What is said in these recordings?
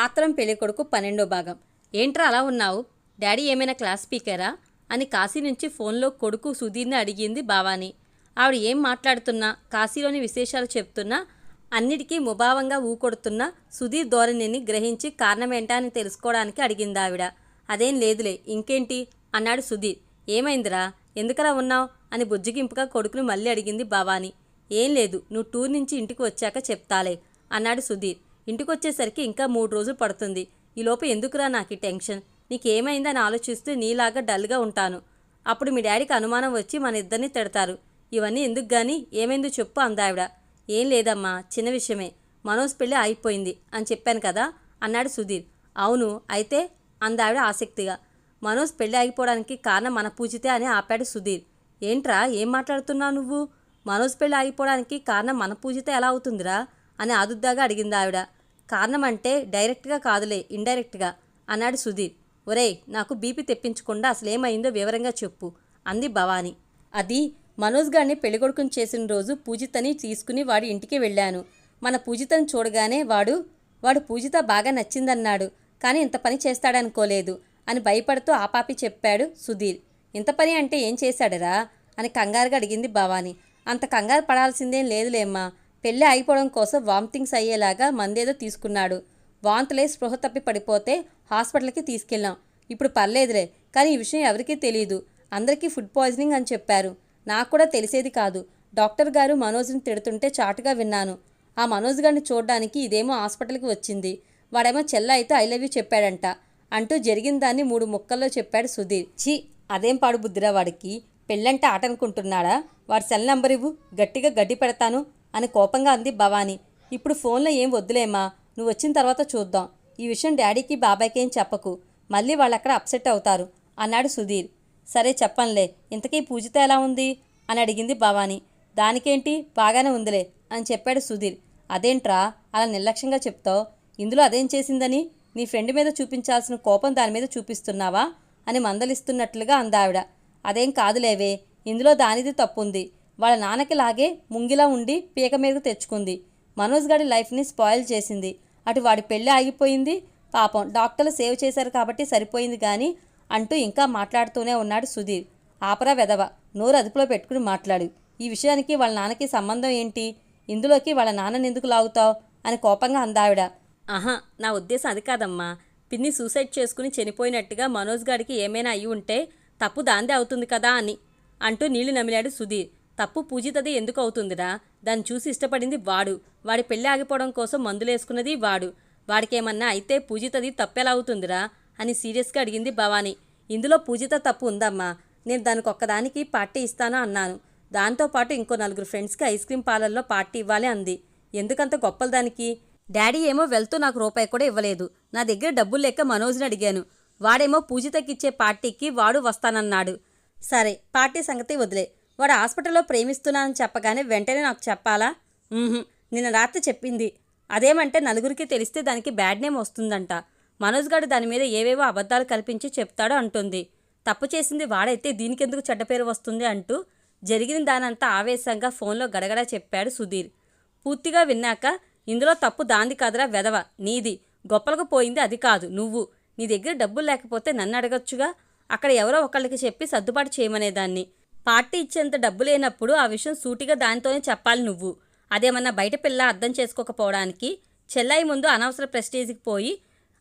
ఆత్రం పెళ్ళికొడుకు 12వ భాగం. ఏంట్రా అలా ఉన్నావు? డాడీ ఏమైనా క్లాస్ స్పీకరా అని కాశీ నుంచి ఫోన్లో కొడుకు సుధీర్ని అడిగింది భవాని. ఆవిడ ఏం మాట్లాడుతున్నా, కాశీలోని విశేషాలు చెప్తున్నా, అన్నిటికీ ముభావంగా ఊకొడుతున్న సుధీర్ ధోరణిని గ్రహించి కారణమేంటా అని తెలుసుకోవడానికి అడిగింది ఆవిడ. అదేం లేదులే, ఇంకేంటి అన్నాడు సుధీర్. ఏమైందిరా, ఎందుకలా ఉన్నావు అని బుజ్జగింపుగా కొడుకును మళ్ళీ అడిగింది భవాని. ఏం లేదు, నువ్వు టూర్ నుంచి ఇంటికి వచ్చాక చెప్తాలే అన్నాడు సుధీర్. ఇంటికొచ్చేసరికి ఇంకా 3 రోజులు పడుతుంది. ఈలోపు ఎందుకురా నాకు టెన్షన్? నీకేమైందని ఆలోచిస్తూ నీలాగా డల్గా ఉంటాను. అప్పుడు మీ డాడీకి అనుమానం వచ్చి మన ఇద్దరిని తిడతారు. ఇవన్నీ ఎందుకు గాని, ఏమైందో చెప్పు అందావిడ. ఏం లేదమ్మా, చిన్న విషయమే, మనోజ్ పెళ్ళి అయిపోయింది అని చెప్పాను కదా అన్నాడు సుధీర్. అవును, అయితే అందావిడ ఆసక్తిగా. మనోజ్ పెళ్ళి ఆగిపోవడానికి కారణం మన పూజితే అని ఆపాడు సుధీర్. ఏంట్రా, ఏం మాట్లాడుతున్నావు నువ్వు? మనోజ్ పెళ్ళి ఆగిపోవడానికి కారణం మన పూజితే ఎలా అవుతుందిరా అని ఆదుద్దాగా అడిగింది ఆవిడ. కారణం అంటే డైరెక్ట్గా కాదులే, ఇండైరెక్ట్గా అన్నాడు సుధీర్. ఒరేయ్, నాకు బీపీ తెప్పించకుండా అసలేమైందో వివరంగా చెప్పు అంది భవాని. అది మనోజ్ గారిని పెళ్ళికొడుకుని చేసిన రోజు పూజితని తీసుకుని వాడి ఇంటికి వెళ్ళాను. మన పూజితని చూడగానే వాడు పూజిత బాగా నచ్చిందన్నాడు. కానీ ఇంత పని చేస్తాడనుకోలేదు అని భయపడుతూ ఆపాపి చెప్పాడు సుధీర్. ఇంత పని అంటే ఏం చేశాడరా అని కంగారుగా అడిగింది భవాని. అంత కంగారు పడాల్సిందేం లేదులేమ్మా, పెళ్ళి అయిపోవడం కోసం వామిటింగ్స్ అయ్యేలాగా మందేదో తీసుకున్నాడు. వాంతులే స్పృహ తప్పి పడిపోతే హాస్పిటల్కి తీసుకెళ్ళాం. ఇప్పుడు పర్లేదులే, కానీ ఈ విషయం ఎవరికీ తెలియదు. అందరికీ ఫుడ్ పాయిజనింగ్ అని చెప్పారు. నాకు కూడా తెలిసేది కాదు. డాక్టర్ గారు మనోజ్ని తిడుతుంటే చాటుగా విన్నాను. ఆ మనోజ్ గారిని చూడడానికి ఇదేమో హాస్పిటల్కి వచ్చింది. వాడేమో చెల్ల అయితే ఐ లవ్ యూ చెప్పాడంట అంటూ జరిగిన దాన్ని 3 ముక్కల్లో చెప్పాడు సుధీర్. ఛీ, అదేం పాడు బుద్ధిరా వాడికి. పెళ్ళంటే ఆట అనుకుంటున్నాడా? వాడి సెల్ నంబర్ ఇవ్వు, గట్టిగా గడ్డి పెడతాను అని కోపంగా అంది భవాని. ఇప్పుడు ఫోన్లో ఏం వద్దులేమ్మా, నువ్వు వచ్చిన తర్వాత చూద్దాం. ఈ విషయం డాడీకి బాబాయ్కి ఏం చెప్పకు, మళ్ళీ వాళ్ళక్కడ అప్సెట్ అవుతారు అన్నాడు సుధీర్. సరే చెప్పనులే, ఇంతకీ పూజిత ఎలా ఉంది అని అడిగింది భవాని. దానికేంటి, బాగానే ఉందిలే అని చెప్పాడు సుధీర్. అదేంట్రా అలా నిర్లక్ష్యంగా చెప్తావు? ఇందులో అదేం చేసిందని నీ ఫ్రెండ్ మీద చూపించాల్సిన కోపం దాని మీద చూపిస్తున్నావా అని మందలిస్తున్నట్లుగా అందావిడ. అదేం కాదులేవే, ఇందులో దానిది తప్పుంది. వాళ్ళ నాన్నకి లాగే ముంగిలా ఉండి పీక మీదకు తెచ్చుకుంది. మనోజ్ గారి లైఫ్ని స్పాయిల్ చేసింది. అటు వాడి పెళ్ళి ఆగిపోయింది. పాపం డాక్టర్లు సేవ్ చేశారు కాబట్టి సరిపోయింది కానీ అంటూ ఇంకా మాట్లాడుతూనే ఉన్నాడు సుధీర్. ఆపరా వెదవ, నోరు అదుపులో పెట్టుకుని మాట్లాడు. ఈ విషయానికి వాళ్ళ నాన్నకి సంబంధం ఏంటి? ఇందులోకి వాళ్ళ నాన్నని ఎందుకు లాగుతావు అని కోపంగా అందావిడ. ఆహా, నా ఉద్దేశం అది కాదమ్మా. పిన్ని సూసైడ్ చేసుకుని చనిపోయినట్టుగా మనోజ్ గారికి ఏమైనా అయ్యి ఉంటే తప్పు దాందే అవుతుంది కదా అని అంటూ నీళ్లు నమిలాడు సుధీర్. తప్పు పూజితది ఎందుకు అవుతుందిరా? దాన్ని చూసి ఇష్టపడింది వాడు. వాడి పెళ్ళి ఆగిపోవడం కోసం మందులేసుకున్నది వాడు. వాడికేమన్నా అయితే పూజితది తప్పెలా అవుతుందిరా అని సీరియస్గా అడిగింది భవాని. ఇందులో పూజిత తప్పు ఉందమ్మా. నేను దానికి ఒక్కదానికి పార్టీ ఇస్తాను అన్నాను. దాంతోపాటు ఇంకో 4 ఫ్రెండ్స్కి ఐస్ క్రీమ్ పార్లర్లో పార్టీ ఇవ్వాలి అంది. ఎందుకంత గొప్పలు దానికి? డాడీ ఏమో వెళ్తూ నాకు రూపాయి కూడా ఇవ్వలేదు. నా దగ్గర డబ్బులు లేక మనోజ్ని అడిగాను. వాడేమో పూజితకిచ్చే పార్టీకి వాడు వస్తానన్నాడు. సరే, పార్టీ సంగతి వదిలే. వాడు హాస్పిటల్లో ప్రేమిస్తున్నానని చెప్పగానే వెంటనే నాకు చెప్పాలా? నిన్న రాత్రి చెప్పింది. అదేమంటే నలుగురికి తెలిస్తే దానికి బ్యాడ్ నేమ్ వస్తుందంట. మనోజ్ గారు దాని మీద ఏవేవో అబద్ధాలు కల్పించి చెప్తాడో అంటుంది. తప్పు చేసింది వాడైతే దీనికెందుకు చెడ్డ పేరు వస్తుంది అంటూ జరిగిన దానంతా ఆవేశంగా ఫోన్లో గడగడా చెప్పాడు సుధీర్. పూర్తిగా విన్నాక, ఇందులో తప్పు దాంది కాదురా వెధవ, నీది. గొప్పలకు పోయింది అది కాదు, నువ్వు. నీ దగ్గర డబ్బులు లేకపోతే నన్ను అడగచ్చుగా. అక్కడ ఎవరో ఒకళ్ళకి చెప్పి సర్దుబాటు చేయమనేదాన్ని. పార్టీ ఇచ్చేంత డబ్బు లేనప్పుడు ఆ విషయం సూటిగా దానితోనే చెప్పాలి నువ్వు. అదేమన్నా బయట పిల్ల అర్థం చేసుకోకపోవడానికి చెల్లాయి ముందు అనవసర ప్రెస్టేజ్కి పోయి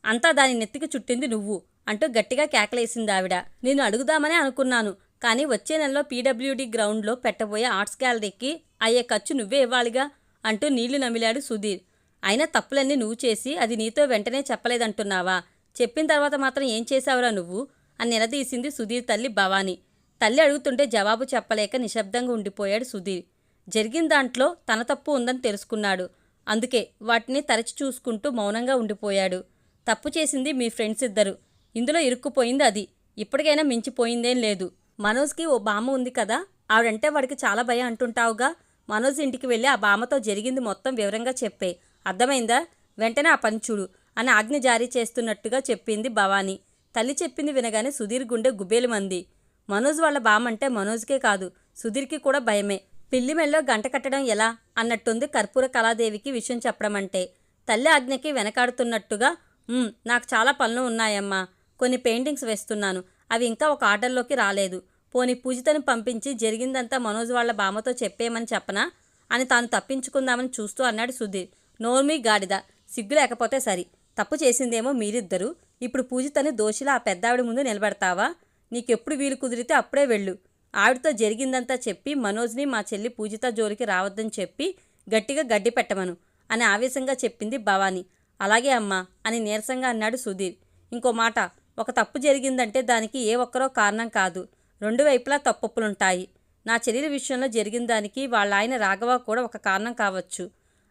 అంతా దాని నెత్తికి చుట్టింది నువ్వు అంటూ గట్టిగా కేకలేసింది ఆవిడ. నేను అడుగుదామనే అనుకున్నాను, కానీ వచ్చే నెలలో పీడబ్ల్యూడీ గ్రౌండ్లో పెట్టబోయే ఆర్ట్స్ గ్యాలరీకి అయ్యే ఖర్చు నువ్వే ఇవ్వాలిగా అంటూ నీళ్లు నమిలాడు సుధీర్. అయినా తప్పులన్నీ నువ్వు చేసి అది నీతో వెంటనే చెప్పలేదంటున్నావా? చెప్పిన తర్వాత మాత్రం ఏం చేశావురా నువ్వు అని నిలదీసింది సుధీర్ తల్లి భవాని. తల్లి అడుగుతుంటే జవాబు చెప్పలేక నిశ్శబ్దంగా ఉండిపోయాడు సుధీర్. జరిగిన దాంట్లో తన తప్పు ఉందని తెలుసుకున్నాడు. అందుకే వాటిని తరచి చూసుకుంటూ మౌనంగా ఉండిపోయాడు. తప్పు చేసింది మీ ఫ్రెండ్స్ ఇద్దరు. ఇందులో ఇరుక్కుపోయింది అది. ఇప్పటికైనా మించిపోయిందేం లేదు. మనోజ్కి ఓ బామ్మ ఉంది కదా, ఆవిడంటే వాడికి చాలా భయం అంటుంటావుగా. మనోజ్ ఇంటికి వెళ్ళి ఆ బామ్మతో జరిగింది మొత్తం వివరంగా చెప్పే, అర్థమైందా? వెంటనే ఆ పని చూడు అని ఆజ్ఞ జారీ చేస్తున్నట్టుగా చెప్పింది భవాని. తల్లి చెప్పింది వినగానే సుధీర్ గుండె గుబేలుమంది. మనోజ్ వాళ్ళ బామ్మంటే మనోజ్కే కాదు, సుధీర్కి కూడా భయమే. పిల్లి మెళ్ళో గంట కట్టడం ఎలా అన్నట్టుంది కర్పూర కళాదేవికి విషయం చెప్పడం అంటే. తల్లి ఆజ్ఞకి వెనకాడుతున్నట్టుగా నాకు చాలా పనులు ఉన్నాయమ్మా. కొన్ని పెయింటింగ్స్ వేస్తున్నాను. అవి ఇంకా ఒక ఆర్డర్లోకి రాలేదు. పోనీ పూజితని పంపించి జరిగిందంతా మనోజ్ వాళ్ళ బామ్మతో చెప్పేయమని చెప్పనా అని తాను తప్పించుకుందామని చూస్తూ అన్నాడు సుధీర్. నోర్మీ గాడిద, సిగ్గు లేకపోతే సరి. తప్పు చేసిందేమో మీరిద్దరూ. ఇప్పుడు పూజితని దోషిలా ఆ పెద్దావిడ ముందు నిలబెడతావా? నీకెప్పుడు వీలు కుదిరితే అప్పుడే వెళ్ళు. ఆవిడతో జరిగిందంతా చెప్పి మనోజ్ని మా చెల్లి పూజిత జోలికి రావద్దని చెప్పి గట్టిగా గడ్డి పెట్టమను అని ఆవేశంగా చెప్పింది భవానీ. అలాగే అమ్మా అని నీరసంగా అన్నాడు సుధీర్. ఇంకో మాట, ఒక తప్పు జరిగిందంటే దానికి ఏ ఒక్కరో కారణం కాదు, రెండు వైపులా తప్పొప్పులుంటాయి. నా చెల్లెలి విషయంలో జరిగిన దానికి వాళ్ళ ఆయన రాఘవ కూడా ఒక కారణం కావచ్చు.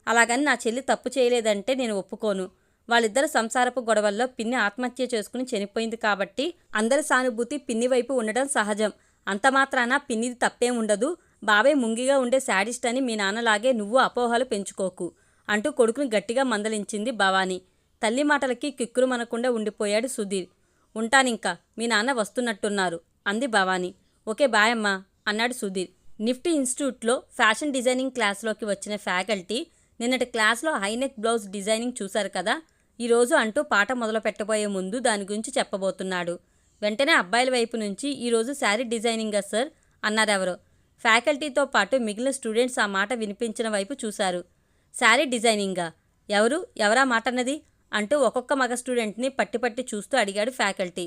అలాగని నా చెల్లి తప్పు చేయలేదంటే నేను ఒప్పుకోను. వాళ్ళిద్దరు సంసారపు గొడవల్లో పిన్ని ఆత్మహత్య చేసుకుని చనిపోయింది కాబట్టి అందరి సానుభూతి పిన్ని వైపు ఉండడం సహజం. అంత మాత్రాన పిన్నిది తప్పేం ఉండదు. బాబాయ్ ముంగిగా ఉండే శాడిస్ట్ అని మీ నాన్నలాగే నువ్వు అపోహలు పెంచుకోకు అంటూ కొడుకుని గట్టిగా మందలించింది భవానీ. తల్లి మాటలకి కిక్కురు మనకుండా ఉండిపోయాడు సుధీర్. ఉంటానింకా, మీ నాన్న వస్తున్నట్టున్నారు అంది భవానీ. ఓకే బాయ్ అమ్మా అన్నాడు సుధీర్. నిఫ్టీ ఇన్స్టిట్యూట్లో ఫ్యాషన్ డిజైనింగ్ క్లాస్లోకి వచ్చిన ఫ్యాకల్టీ నిన్నటి క్లాస్లో హైనెక్ బ్లౌజ్ డిజైనింగ్ చూశారు కదా, ఈరోజు అంటూ పాట మొదలు పెట్టబోయే ముందు దాని గురించి చెప్పబోతున్నాడు. వెంటనే అబ్బాయిల వైపు నుంచి ఈరోజు శారీ డిజైనింగా సార్ అన్నారెవరో. ఫ్యాకల్టీతో పాటు మిగిలిన స్టూడెంట్స్ ఆ మాట వినిపించిన వైపు చూశారు. శారీ డిజైనింగా? ఎవరా మాట అన్నది అంటూ ఒక్కొక్క మగ స్టూడెంట్ని పట్టి చూస్తూ అడిగాడు ఫ్యాకల్టీ.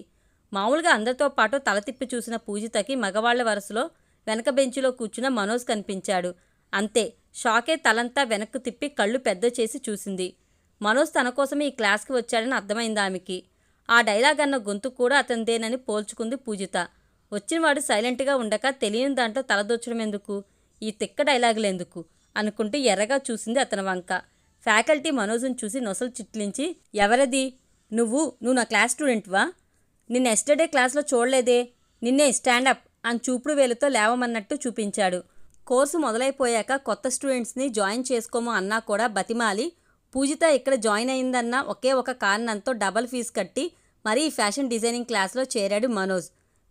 మామూలుగా అందరితో పాటు తల తిప్పి చూసిన పూజితకి మగవాళ్ల వరుసలో వెనక బెంచిలో కూర్చున్న మనోజ్ కనిపించాడు. అంతే, షాకే తలంతా వెనక్కు తిప్పి కళ్ళు పెద్ద చేసి చూసింది. మనోజ్ తన కోసమే ఈ క్లాస్కి వచ్చాడని అర్థమైంది ఆమెకి. ఆ డైలాగ్ అన్న గొంతు కూడా అతనిదేనని పోల్చుకుంది పూజిత. వచ్చినవాడు సైలెంట్గా ఉండక తెలియని దాంట్లో తలదొచ్చడం ఎందుకు, ఈ తిక్క డైలాగులెందుకు అనుకుంటూ ఎర్రగా చూసింది అతని వంక. ఫ్యాకల్టీ మనోజ్ని చూసి నొసలు చిట్లించి, ఎవరది? నువ్వు నా క్లాస్ స్టూడెంట్వా? నిన్న ఎస్టర్డే క్లాస్లో చూడలేదే, నిన్నే స్టాండప్ అని చూపుడు వేలుతో లేవమన్నట్టు చూపించాడు. కోర్సు మొదలైపోయాక కొత్త స్టూడెంట్స్ని జాయిన్ చేసుకోము అన్నా కూడా బతిమాలి పూజిత ఇక్కడ జాయిన్ అయిందన్న ఒకే ఒక కారణంతో డబల్ ఫీజు కట్టి మరీ ఈ ఫ్యాషన్ డిజైనింగ్ క్లాస్లో చేరాడు మనోజ్.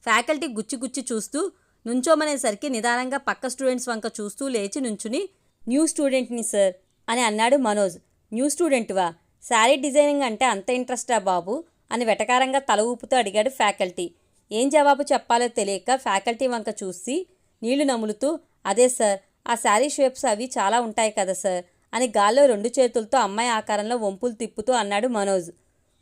ఫ్యాకల్టీ గుచ్చి చూస్తూ నుంచోమనేసరికి నిదానంగా పక్క స్టూడెంట్స్ వంక చూస్తూ లేచి నుంచుని, న్యూ స్టూడెంట్ని సార్ అని అన్నాడు మనోజ్. న్యూ స్టూడెంట్వా? శారీ డిజైనింగ్ అంటే అంత ఇంట్రెస్టా బాబు అని వెటకారంగా తల ఊపుతూ అడిగాడు ఫ్యాకల్టీ. ఏం జవాబు చెప్పాలో తెలియక ఫ్యాకల్టీ వంక చూసి నీళ్లు నములుతూ, అదే సార్, ఆ శారీ షేప్స్ అవి చాలా ఉంటాయి కదా సార్ అని గాల్లో రెండు చేతులతో అమ్మాయి ఆకారంలో వంపులు తిప్పుతూ అన్నాడు మనోజ్.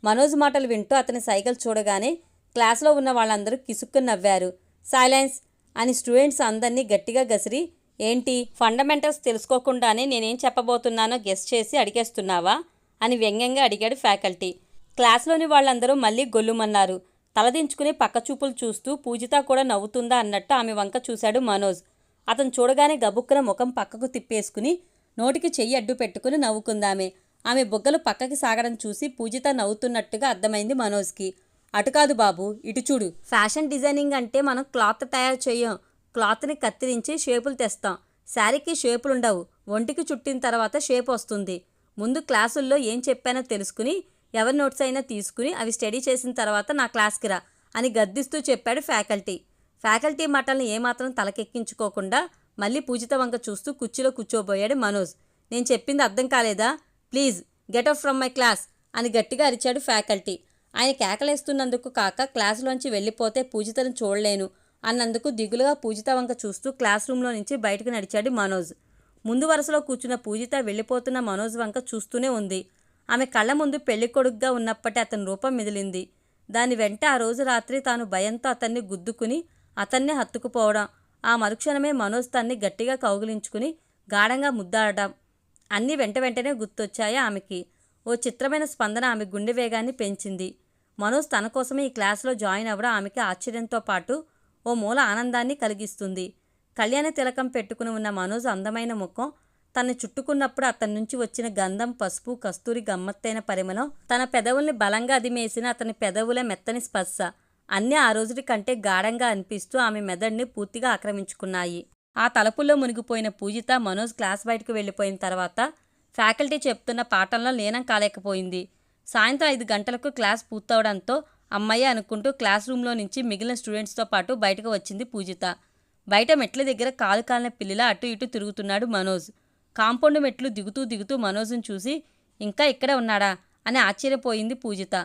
మనోజ్ మాటలు వింటూ అతని సైకిల్ చూడగానే క్లాస్లో ఉన్న వాళ్ళందరూ కిసుక్కుని నవ్వారు. సైలెన్స్ అని స్టూడెంట్స్ అందరినీ గట్టిగా గసిరి, ఏంటి ఫండమెంటల్స్ తెలుసుకోకుండానే నేనేం చెప్పబోతున్నానో గెస్ చేసి అడిగేస్తున్నావా అని వ్యంగ్యంగా అడిగాడు ఫ్యాకల్టీ. క్లాస్లోని వాళ్ళందరూ మళ్ళీ గొల్లుమన్నారు. తలదించుకుని పక్కచూపులు చూస్తూ పూజిత కూడా నవ్వుతుందా అన్నట్టు ఆమె వంక చూశాడు మనోజ్. అతను చూడగానే గబుక్కున ముఖం పక్కకు తిప్పేసుకుని నోటికి చెయ్యి అడ్డు పెట్టుకుని నవ్వుకుందామే. ఆమె బొగ్గలు పక్కకి సాగడం చూసి పూజిత నవ్వుతున్నట్టుగా అర్థమైంది మనోజ్కి. అటు కాదు బాబు, ఇటు చూడు. ఫ్యాషన్ డిజైనింగ్ అంటే మనం క్లాత్ తయారు చేయం, క్లాత్ని కత్తిరించి షేపులు తెస్తాం. శారీకి షేపులుండవు, ఒంటికి చుట్టిన తర్వాత షేప్ వస్తుంది. ముందు క్లాసుల్లో ఏం చెప్పానో తెలుసుకుని ఎవరి నోట్స్ అయినా తీసుకుని అవి స్టడీ చేసిన తర్వాత నా క్లాస్కి రా అని గద్దిస్తూ చెప్పాడు ఫ్యాకల్టీ. ఫ్యాకల్టీ మాటలను ఏమాత్రం తలకెక్కించుకోకుండా మళ్ళీ పూజిత వంక చూస్తూ కుర్చీలో కూర్చోబోయాడు మనోజ్. నేను చెప్పింది అర్థం కాలేదా? Please get out from my class అని గట్టిగా అరిచాడు ఫ్యాకల్టీ. ఆయన కేకలేస్తున్నందుకు కాక క్లాసులోంచి వెళ్ళిపోతే పూజితను చూడలేను అన్నందుకు దిగులుగా పూజిత వంక చూస్తూ క్లాస్ రూమ్లో నుంచి బయటకు నడిచాడు మనోజ్. ముందు వరుసలో కూర్చున్న పూజిత వెళ్ళిపోతున్న మనోజ్ వంక చూస్తూనే ఉంది. ఆమె కళ్ళ ముందు పెళ్లికొడుగ్గా ఉన్నప్పటి అతని రూపం మిదిలింది. దాని వెంట ఆ రోజు రాత్రి తాను భయంతో అతన్ని గుద్దుకుని అతన్నే హత్తుకుపోవడం, ఆ మరుక్షణమే మనోజ్ తన్ని గట్టిగా కౌగిలించుకుని గాఢంగా ముద్దాడడం అన్నీ వెంటనే గుర్తొచ్చాయి ఆమెకి. ఓ చిత్రమైన స్పందన ఆమె గుండె వేగాన్ని పెంచింది. మనోజ్ తన కోసమే ఈ క్లాస్లో జాయిన్ అవ్వడం ఆమెకి ఆశ్చర్యంతో పాటు ఓ మూల ఆనందాన్ని కలిగిస్తుంది. కళ్యాణ తిలకం పెట్టుకుని ఉన్న మనోజ్ అందమైన ముఖం తన్ని చుట్టుకున్నప్పుడు అతని నుంచి వచ్చిన గంధం, పసుపు, కస్తూరి గమ్మత్తైన పరిమళం, తన పెదవుల్ని బలంగా అదిమేసిన అతని పెదవుల మెత్తని స్పర్శ అన్నీ ఆ రోజుటి కంటే గాఢంగా అనిపిస్తూ ఆమె మెదడుని పూర్తిగా ఆక్రమించుకున్నాయి. ఆ తలపుల్లో మునిగిపోయిన పూజిత మనోజ్ క్లాస్ బయటకు వెళ్ళిపోయిన తర్వాత ఫ్యాకల్టీ చెప్తున్న పాఠంలో లీనం కాలేకపోయింది. సాయంత్రం 5 గంటలకు క్లాస్ పూర్తవడంతో అమ్మయ్య అనుకుంటూ క్లాస్ రూమ్లో నుంచి మిగిలిన స్టూడెంట్స్తో పాటు బయటకు వచ్చింది పూజిత. బయట మెట్ల దగ్గర కాలు కాలిన పిల్లిలా అటు ఇటు తిరుగుతున్నాడు మనోజ్. కాంపౌండ్ మెట్లు దిగుతూ మనోజ్ని చూసి, ఇంకా ఇక్కడే ఉన్నాడా అని ఆశ్చర్యపోయింది పూజిత.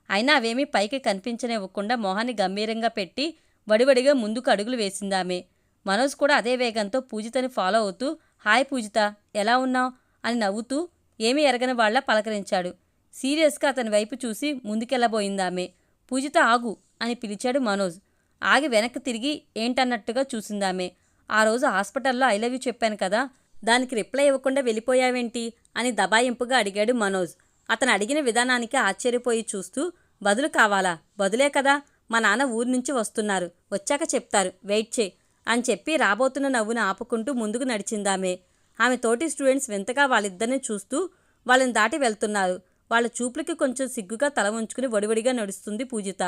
అయినా అవేమీ పైకి కనిపించనివ్వకుండా మొహాన్ని గంభీరంగా పెట్టి వడివడిగా ముందుకు అడుగులు వేసిందామె. మనోజ్ కూడా అదే వేగంతో పూజితని ఫాలో అవుతూ హాయ్ పూజిత, ఎలా ఉన్నావు అని నవ్వుతూ ఏమీ ఎరగని వాళ్ళ పలకరించాడు. సీరియస్గా అతని వైపు చూసి ముందుకెళ్ళబోయిందామె. పూజిత ఆగు అని పిలిచాడు మనోజ్. ఆగి వెనక్కి తిరిగి ఏంటన్నట్టుగా చూసిందామె. ఆ రోజు హాస్పిటల్లో ఐ లవ్ యూ చెప్పాను కదా, దానికి రిప్లై ఇవ్వకుండా వెళ్ళిపోయావేంటి అని దబాయింపుగా అడిగాడు మనోజ్. అతను అడిగిన విధానానికి ఆశ్చర్యపోయి చూస్తూ బదులు కావాలా? బదులే కదా, మా నాన్న ఊరి నుంచి వస్తున్నారు, వచ్చాక చెప్తారు, వెయిట్ చేయి అని చెప్పి రాబోతున్న నవ్వును ఆపుకుంటూ ముందుకు నడిచిందామె. ఆమె తోటి స్టూడెంట్స్ వింతగా వాళ్ళిద్దరిని చూస్తూ వాళ్ళని దాటి వెళ్తున్నారు. వాళ్ళ చూపులకి కొంచెం సిగ్గుగా తల ఉంచుకుని వడివడిగా నడుస్తుంది పూజిత.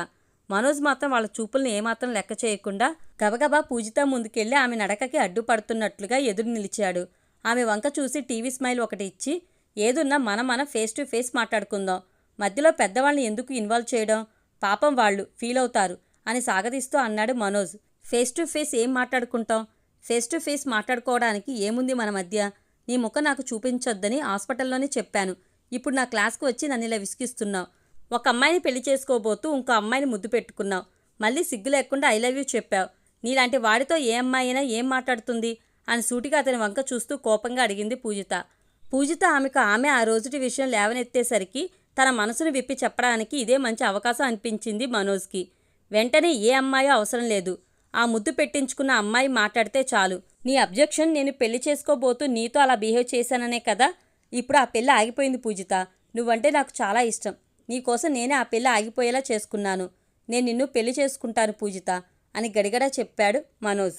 మనోజ్ మాత్రం వాళ్ళ చూపుల్ని ఏమాత్రం లెక్క చేయకుండా గబగబా పూజిత ముందుకెళ్ళి ఆమె నడకకి అడ్డుపడుతున్నట్లుగా ఎదురు నిలిచాడు. ఆమె వంక చూసి టీవీ స్మైల్ ఒకటి ఇచ్చి ఏదున్నా మన ఫేస్ టు ఫేస్ మాట్లాడుకుందాం, మధ్యలో పెద్దవాళ్ళని ఎందుకు ఇన్వాల్వ్ చేయడం, పాపం వాళ్ళు ఫీల్ అవుతారు అని సాగదీస్తూ అన్నాడు మనోజ్. ఫేస్ టు ఫేస్ ఏం మాట్లాడుకుంటాం? ఫేస్ టు ఫేస్ మాట్లాడుకోవడానికి ఏముంది మన మధ్య? నీ ముఖం నాకు చూపించొద్దని హాస్పిటల్లోనే చెప్పాను. ఇప్పుడు నా క్లాస్కి వచ్చి నన్ను ఇలా విసిగిస్తున్నావు. ఒక అమ్మాయిని పెళ్లి చేసుకోబోతూ ఇంకో అమ్మాయిని ముద్దు పెట్టుకున్నావు. మళ్ళీ సిగ్గు లేకుండా ఐ లవ్ యూ చెప్పావు. నీలాంటి వాడితో ఏ అమ్మాయి అయినా ఏం మాట్లాడుతుంది అని సూటిగా అతని వంక చూస్తూ కోపంగా అడిగింది పూజిత. ఆమె ఆ రోజుటి విషయం లేవనెత్తేసరికి తన మనసును విప్పి చెప్పడానికి ఇదే మంచి అవకాశం అనిపించింది మనోజ్కి. వెంటనే ఏ అమ్మాయో అవసరం లేదు, ఆ ముద్దు పెట్టించుకున్న అమ్మాయి మాట్లాడితే చాలు. నీ అబ్జెక్షన్ నేను పెళ్లి చేసుకోబోతూ నీతో అలా బిహేవ్ చేశాననే కదా. ఇప్పుడు ఆ పెళ్ళి ఆగిపోయింది పూజిత. నువ్వంటే నాకు చాలా ఇష్టం. నీకోసం నేనే ఆ పెళ్ళి ఆగిపోయేలా చేసుకున్నాను. నేను నిన్ను పెళ్లి చేసుకుంటాను పూజిత అని గడిగడా చెప్పాడు మనోజ్.